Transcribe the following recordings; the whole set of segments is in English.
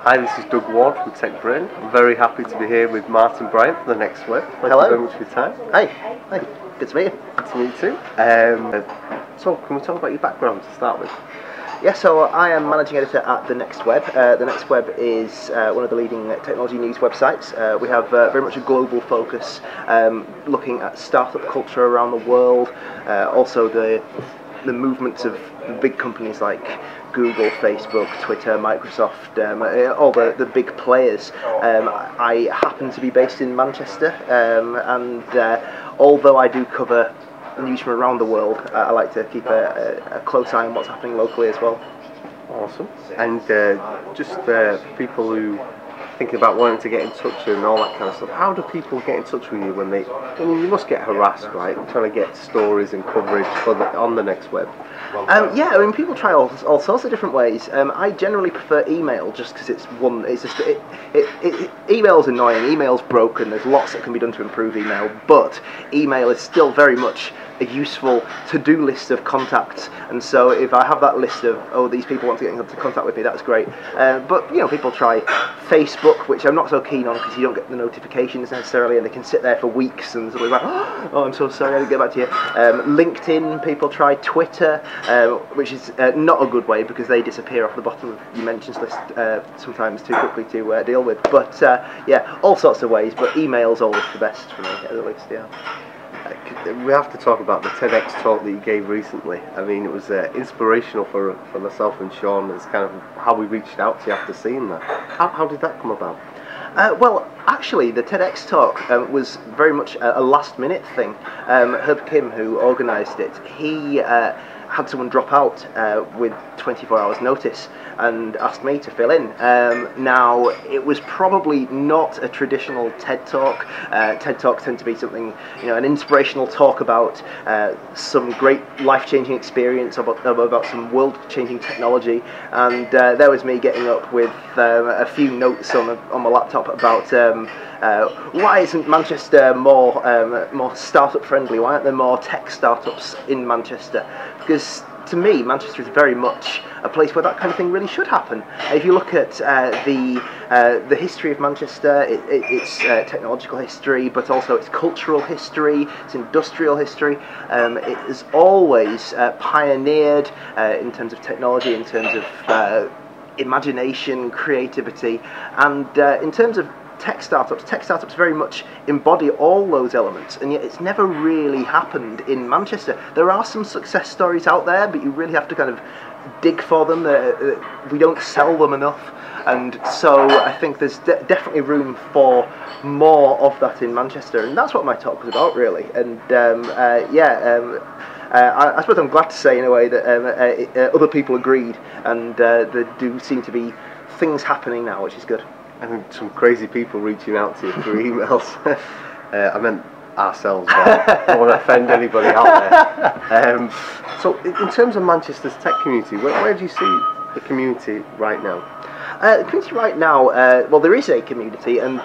Hi, this is Doug Ward from Tech Brain. I'm very happy to be here with Martin Bryant for the next web. Thank you very much for your time. Hi. Good to meet you. Good to meet you too. So, can we talk about your background to start with? Yeah, so I am managing editor at The Next Web. The Next Web is one of the leading technology news websites. We have very much a global focus, looking at startup culture around the world, also the movements of big companies like Google, Facebook, Twitter, Microsoft, all the big players. I happen to be based in Manchester, and although I do cover news from around the world, I like to keep a close eye on what's happening locally as well. Awesome. And just for people who thinking about wanting to get in touch and all that kind of stuff, how do people get in touch with you when they? I mean, you must get harassed, right? Trying to get stories and coverage on the Next Web. Yeah, I mean, people try all sorts of different ways. I generally prefer email just because it's just email's annoying, email's broken. There's lots that can be done to improve email, but email is still very much a useful to-do list of contacts. And so if I have that list of these people want to get into contact with me, that's great. But people try Facebook, which I'm not so keen on because you don't get the notifications necessarily, and they can sit there for weeks and sort of like, oh, I'm so sorry, I didn't get back to you. LinkedIn, people try Twitter, which is not a good way because they disappear off the bottom of your mentions list sometimes too quickly to deal with. But yeah, all sorts of ways, but email's always the best for me at least, yeah. We have to talk about the TEDx Talk that you gave recently. I mean, it was inspirational for myself and Sean. It's kind of how we reached out to you after seeing that. How did that come about? Well, actually, the TEDx Talk was very much a last-minute thing. Herb Kim, who organised it, he had someone drop out with 24 hours notice and asked me to fill in. Now, it was probably not a traditional TED Talk. TED Talks tend to be something, an inspirational talk about some great life-changing experience, about some world-changing technology, and there was me getting up with a few notes on my laptop about why isn't Manchester more startup friendly? Why aren't there more tech startups in Manchester? Because to me, Manchester is very much a place where that kind of thing really should happen. If you look at the history of Manchester, its technological history, but also its cultural history, its industrial history, it has always pioneered in terms of technology, in terms of imagination, creativity, and in terms of tech startups very much embody all those elements, and yet it's never really happened in Manchester. There are some success stories out there, but you really have to kind of dig for them. We don't sell them enough, and so I think there's definitely room for more of that in Manchester, and that's what my talk was about, really. And I suppose I'm glad to say, in a way, that other people agreed, and there do seem to be things happening now, which is good. I think some crazy people reaching out to you through emails. I meant ourselves, I don't want to offend anybody out there. So in terms of Manchester's tech community, where do you see the community right now? The community right now, well, there is a community, and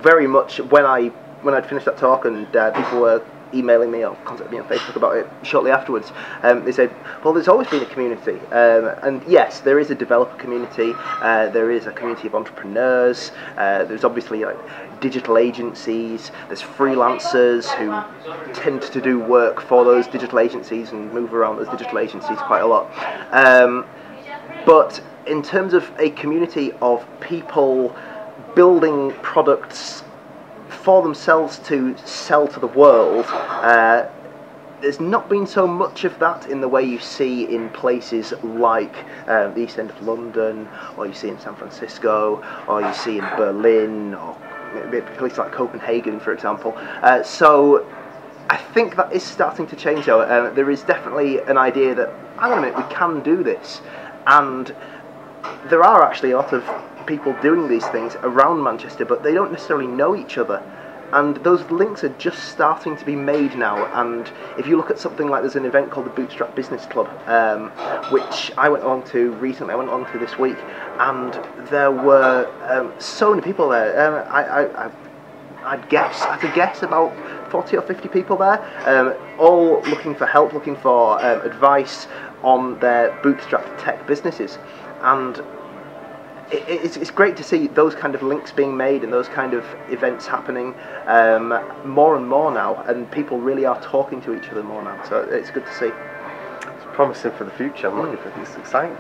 very much when I'd finished that talk and people were emailing me or contacting me on Facebook about it shortly afterwards, they said, well, there's always been a community, and yes, there is a developer community, there is a community of entrepreneurs, there's obviously digital agencies, there's freelancers who tend to do work for those digital agencies and move around those digital agencies quite a lot, but in terms of a community of people building products for themselves to sell to the world, there's not been so much of that in the way you see in places like the East End of London, or you see in San Francisco, or you see in Berlin, or maybe places like Copenhagen, for example. So I think that is starting to change, though. There is definitely an idea that, hang on a minute, we can do this, and there are actually a lot of people doing these things around Manchester, but they don't necessarily know each other, and those links are just starting to be made now. And if you look at something like, there's an event called the Bootstrap Business Club, which I went along to recently, I went along to this week, and there were so many people there. I'd guess about 40 or 50 people there, all looking for help, looking for advice on their bootstrapped tech businesses. And it's great to see those kind of links being made and those kind of events happening more and more now, and people really are talking to each other more now, so it's good to see. It's promising for the future. I'm looking for this. It's exciting.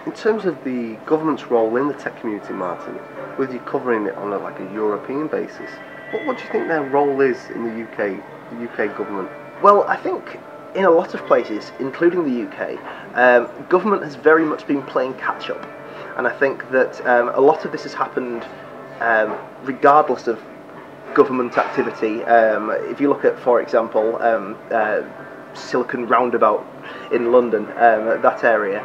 In terms of the government's role in the tech community, Martin, with you covering it on a European basis, what do you think their role is in the UK government? Well, I think in a lot of places, including the UK, government has very much been playing catch up. And I think that a lot of this has happened regardless of government activity. If you look at, for example, Silicon Roundabout in London, that area,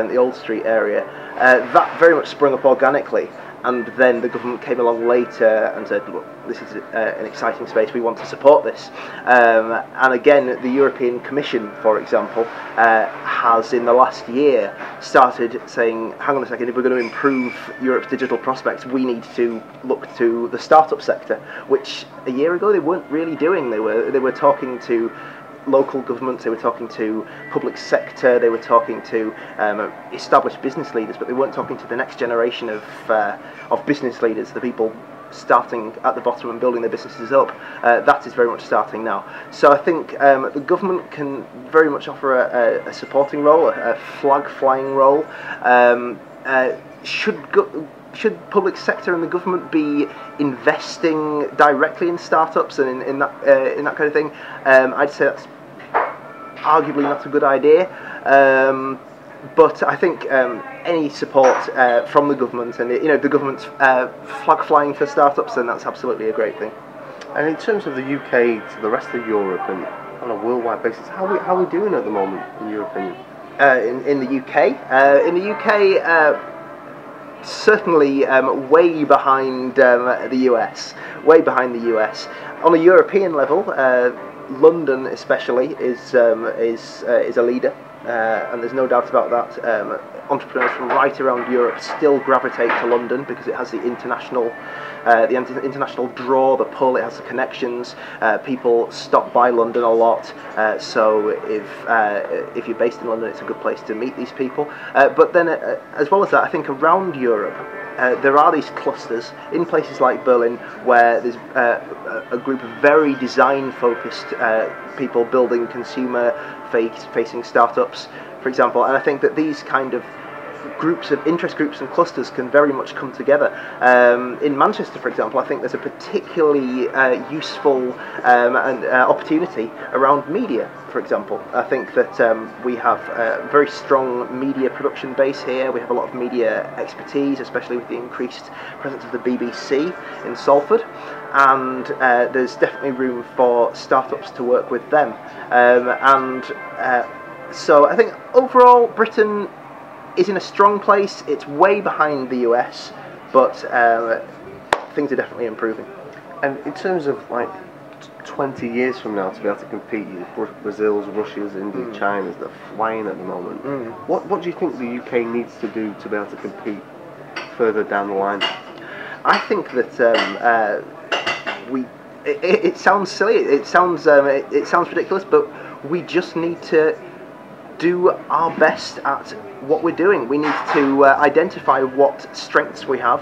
the Old Street area, that very much sprung up organically. And then the government came along later and said, look, this is an exciting space, we want to support this. And again, the European Commission, for example, has in the last year started saying, hang on a second, if we're going to improve Europe's digital prospects, we need to look to the startup sector, which a year ago they weren't really doing. They were talking to local governments, they were talking to public sector, they were talking to established business leaders, but they weren't talking to the next generation of business leaders, the people starting at the bottom and building their businesses up. That is very much starting now. So I think the government can very much offer a supporting role, a flag flying role. Should public sector and the government be investing directly in startups and in that kind of thing? I'd say that's arguably not a good idea, but I think any support from the government and the government's flag flying for startups, then that's absolutely a great thing. And in terms of the UK to the rest of Europe and on a worldwide basis, how are we doing at the moment, in your opinion? In the UK, certainly way behind the US. Way behind the US. On a European level, London especially is a leader, and there's no doubt about that. Entrepreneurs from right around Europe still gravitate to London because it has the international draw, the pull. It has the connections. People stop by London a lot, so if you're based in London, it's a good place to meet these people. But then, as well as that, I think around Europe, there are these clusters in places like Berlin where there's a group of very design-focused people building consumer-facing startups, for example. And I think that these kind of interest groups and clusters can very much come together. In Manchester, for example, I think there's a particularly useful opportunity around media, for example. I think that we have a very strong media production base here. We have a lot of media expertise, especially with the increased presence of the BBC in Salford. And there's definitely room for startups to work with them. So I think overall, Britain is in a strong place. It's way behind the US, but things are definitely improving. And in terms of 20 years from now, to be able to compete with Brazil's, Russia's, India's, China's that are flying at the moment, what do you think the UK needs to do to be able to compete further down the line? I think that it sounds silly, it sounds ridiculous, but we just need to do our best at what we're doing. We need to identify what strengths we have.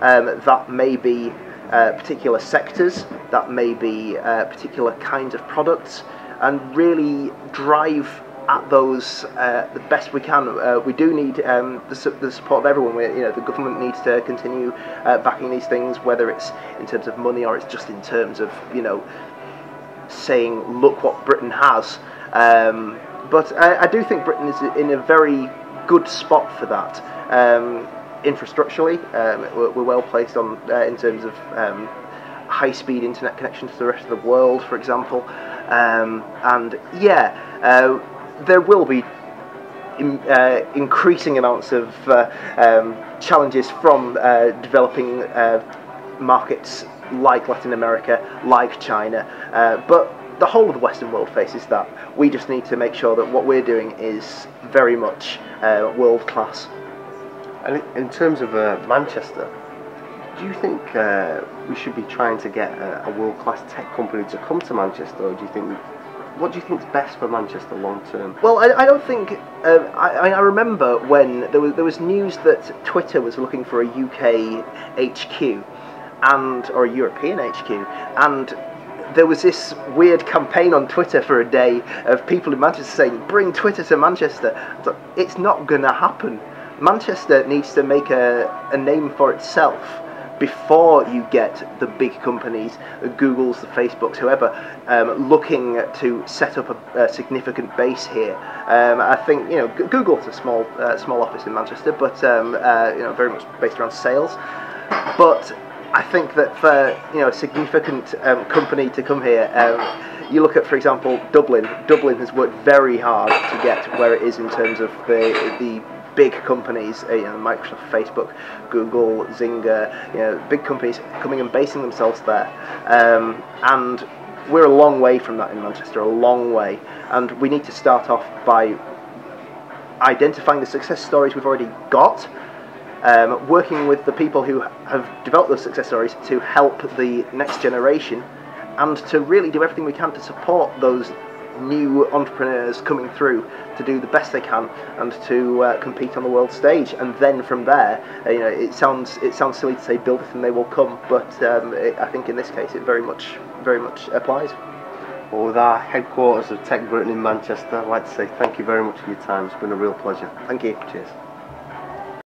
That may be particular sectors, that may be particular kinds of products, and really drive at those the best we can. We do need the support of everyone. The government needs to continue backing these things, whether it's in terms of money or it's just in terms of saying, look what Britain has. But I do think Britain is in a very good spot for that. Infrastructurally, we're well placed on in terms of high-speed internet connections to the rest of the world, for example. And yeah, there will be increasing amounts of challenges from developing markets like Latin America, like China, but the whole of the Western world faces that. We just need to make sure that what we're doing is very much world class. And in terms of Manchester, do you think we should be trying to get a world-class tech company to come to Manchester, or do you think what do you think is best for Manchester long term? Well, I don't think. I remember when there was news that Twitter was looking for a UK HQ, or a European HQ, and there was this weird campaign on Twitter for a day of people in Manchester saying, "Bring Twitter to Manchester." So it's not going to happen. Manchester needs to make a name for itself before you get the big companies, the Googles, the Facebooks, whoever, looking to set up a significant base here. I think Google's a small office in Manchester, but very much based around sales. But I think that for a significant company to come here, you look at, for example, Dublin. Dublin has worked very hard to get where it is in terms of the big companies, Microsoft, Facebook, Google, Zynga, big companies coming and basing themselves there. And we're a long way from that in Manchester, a long way. And we need to start off by identifying the success stories we've already got, working with the people who have developed those success stories to help the next generation, and to really do everything we can to support those new entrepreneurs coming through to do the best they can and to compete on the world stage. And then from there, it sounds silly to say build it and they will come, but I think in this case it very much applies. Well, with our headquarters of Tech Britain in Manchester, I'd like to say thank you very much for your time. It's been a real pleasure. Thank you. Cheers.